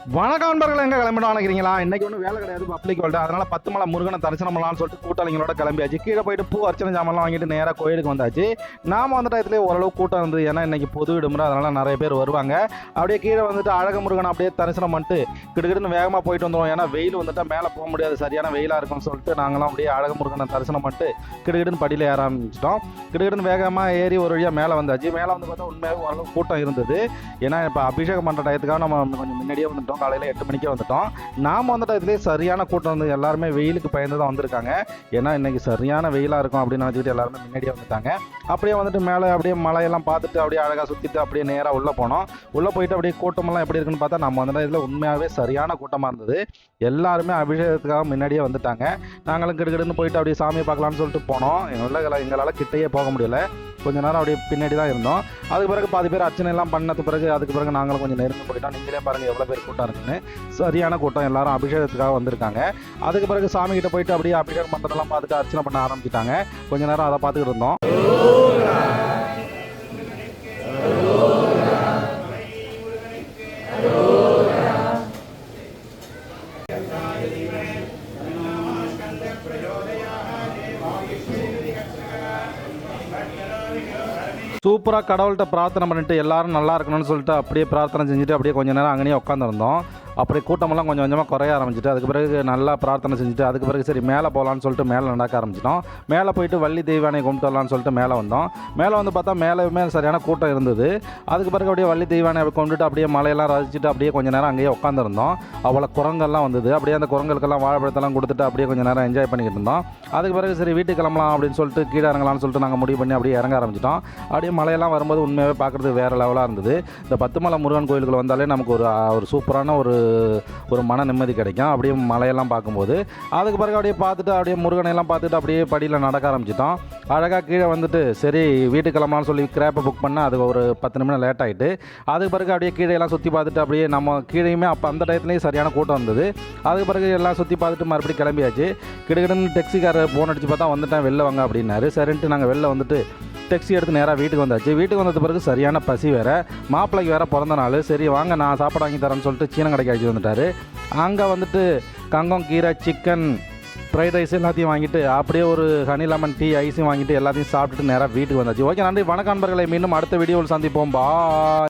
வணக்கம் நண்பர்கள், எங்க கிளம்பிட்டு நினைக்கிறீங்களா? இன்னைக்கு ஒன்றும் வேலை கிடையாது, பப்ளிக் ஹாலிடே. அதனால 10 மலை முருகனை தரிசனம் பண்ணலாம்னு சொல்லிட்டு கூட்டாளிங்களோட கிளம்பியாச்சு. கீழே போயிட்டு பூ அர்ச்சனை ஜாமெல்லாம் வாங்கிட்டு நேராக கோயிலுக்கு வந்தாச்சு. நாம வந்த டயத்துலேயே ஓரளவு கூட்டம் இருந்தது, ஏன்னா இன்னைக்கு பொது விடுமுறை, அதனால நிறைய பேர் வருவாங்க. அப்படியே கீழே வந்துட்டு அழக முருகனை அப்படியே தரிசனம் பண்ணிட்டு கிடுக்கிடுன்னு வேகமாக போயிட்டு வந்துடுவோம். ஏன்னா வெயில் வந்துட்டா மேலே போக முடியாது, சரியான வெயிலாக இருக்கும்னு சொல்லிட்டு நாங்களாம் அப்படியே அழக முருகனை தரிசனம் பண்ணிட்டு கிடுக்கிடுன்னு படியில் ஏற ஆரம்பிச்சிட்டோம். கிடுக்கிடுன்னு வேகமாக ஏறி ஒரு வழியாக மேலே வந்தாச்சு. மேலே வந்து பார்த்தா உண்மையாகவே ஓரளவு கூட்டம் இருந்தது. ஏன்னா இப்போ அபிஷேகம் பண்ணுற டயத்துக்காக நம்ம கொஞ்சம் முன்னாடியே வந்துட்டோம். காலையில் 8 மணிக்கே வந்துட்டோம். நாம் வந்துட்டு இதுலேயே சரியான கூட்டம் வந்து எல்லாருமே வெயிலுக்கு பயந்து தான் வந்திருக்காங்க. ஏன்னா இன்னைக்கு சரியான வெயிலாக இருக்கும் அப்படின்னு நினச்சிக்கிட்டு எல்லாருமே முன்னாடியே வந்துட்டாங்க. அப்படியே வந்துட்டு மேலே அப்படியே மலையெல்லாம் பார்த்துட்டு அப்படியே அழகாக சுற்றிட்டு அப்படியே நேராக உள்ளே போனோம். உள்ளே போயிட்டு அப்படியே கூட்டமெல்லாம் எப்படி இருக்குன்னு பார்த்தா நம்ம வந்துட்டு இதில் உண்மையாகவே சரியான கூட்டமாக இருந்தது. எல்லாருமே அபிஷேகத்துக்காக முன்னாடியே வந்துட்டாங்க. நாங்களும் கிடுக்கிடுன்னு போயிட்டு அப்படியே சாமியை பார்க்கலான்னு சொல்லிட்டு போனோம். எங்களால் கிட்டையே போக முடியல. கொஞ்ச நேரம் அப்படியே பின்னாடி தான் இருந்தோம். அதுக்கு பிறகு பாதி பேர் அர்ச்சனை எல்லாம் பண்ணது பிறகு அதுக்கு பிறகு நாங்களும் கொஞ்சம் நெருங்க போயிட்டோம். நீங்களே பாருங்கள் எவ்வளோ பேர் கூட்டம் இருக்குன்னு. சரியான கூட்டம், எல்லாரும் அபிஷேகத்துக்காக வந்திருக்காங்க. அதுக்கு பிறகு சாமி கிட்ட போயிட்டு அப்படியே அபிஷேகம் பண்ணுறதெல்லாம் பார்த்துட்டு அர்ச்சனை பண்ண ஆரம்பிச்சிட்டாங்க. கொஞ்ச நேரம் அதை பார்த்துக்கிட்டு இருந்தோம். சூப்பராக கடவுள்கிட்ட பிரார்த்தனை பண்ணிட்டு எல்லாரும் நல்லா இருக்கணும்னு சொல்லிட்டு அப்படியே பிரார்த்தனை செஞ்சுட்டு அப்படியே கொஞ்சம் நேரம் அங்கேயே உட்காந்துருந்தோம். அப்படியே கூட்டமெல்லாம் கொஞ்சம் கொஞ்சமாக குறைய ஆரம்பிச்சிட்டு அதுக்கு பிறகு நல்லா பிரார்த்தனை செஞ்சுட்டு அதுக்கு பிறகு சரி மேலே போகலான்னு சொல்லிட்டு மேலே நடக்க ஆரம்பிச்சிட்டோம். மேலே போயிட்டு வள்ளி தெய்வானை கும்பிட்டு வரலான்னு சொல்லிட்டு மேலே வந்தோம். மேலே வந்து பார்த்தா மேலேயுமே சரியான கூட்டம் இருந்தது. அதுக்கு பிறகு அப்படியே வள்ளி தெய்வானை கொண்டுட்டு அப்படியே மலையெல்லாம் ரசிச்சுட்டு அப்படியே கொஞ்சம் நேரம் அங்கேயே உட்காந்துருந்தோம். அவ்வளோ குரங்கெல்லாம் வந்தது. அப்படியே அந்த குரங்களுக்கெல்லாம் வாழைப்பழத்தெல்லாம் கொடுத்துட்டு அப்படியே கொஞ்சம் நேரம் என்ஜாய் பண்ணிக்கிட்டு இருந்தோம். அதுக்கு பிறகு சரி வீட்டுக்கு கிளம்பலாம் அப்படின்னு சொல்லிட்டு கீழே இறங்கலாம்னு சொல்லிட்டு நாங்கள் முடிவு பண்ணி அப்படியே இறங்க ஆரம்பிச்சிட்டோம். அப்படியே மலையெல்லாம் வரும்போது உண்மையாகவே பார்க்குறது வேறு லெவலாக இருந்தது. இந்த 10 மலை முருகன் கோயிலுக்குள்ள வந்தாலே நமக்கு ஒரு சூப்பரான ஒரு மன நிம்மதி கிடைக்கும். அப்படியே மலையெல்லாம் பார்க்கும்போது அதுக்கு பிறகு அப்படியே பார்த்துட்டு அப்படியே முருகனையெல்லாம் பார்த்துட்டு அப்படியே படியில் நடக்க ஆரம்பிச்சிட்டோம். அழகாக கீழே வந்துட்டு சரி வீட்டுக்கு கிளம்பலாம்னு சொல்லி கிராப்பை புக் பண்ணால் அது ஒரு 10 நிமிடம் லேட் ஆகிட்டு அதுக்கு பிறகு அப்படியே கீழே எல்லாம் சுற்றி பார்த்துட்டு அப்படியே நம்ம கீழேயுமே அப்போ அந்த டயத்துலேயும் சரியான கூட்டம் வந்தது. அதுக்கு பிறகு எல்லாம் சுற்றி பார்த்துட்டு மறுபடியும் கிளம்பியாச்சு. கிடுக்கிடுன்னு டெக்ஸிக்காரர் ஃபோன் அடிச்சு பார்த்தா வந்துட்டேன் வெளில வாங்க அப்படின்னாரு. சரின்ட்டு நாங்கள் வெளில வந்துட்டு டெக்ஸி எடுத்து நேராக வீட்டுக்கு வந்தாச்சு. வீட்டுக்கு வந்தது பிறகு சரியான பசி வேறு, மாப்பிள்ளைக்கு வேறு பிறந்த நாள். சரி வாங்க நான் சாப்பாடு வாங்கி தரேன்னு சொல்லிட்டு சீன கடைக்கு அழைச்சி வந்துட்டார். அங்கே வந்துட்டு கங்கம் கீரை சிக்கன் ஃப்ரைட் ரைஸ் எல்லாத்தையும் வாங்கிட்டு அப்படியே ஒரு ஹனி லெமன் டீ ஐஸும் வாங்கிட்டு எல்லாத்தையும் சாப்பிட்டுட்டு நேராக வீட்டுக்கு வந்தாச்சு. ஓகே, நன்றி, வணக்கம் நண்பர்களை. மீண்டும் அடுத்த வீடியோவில் சந்திப்போம். பா.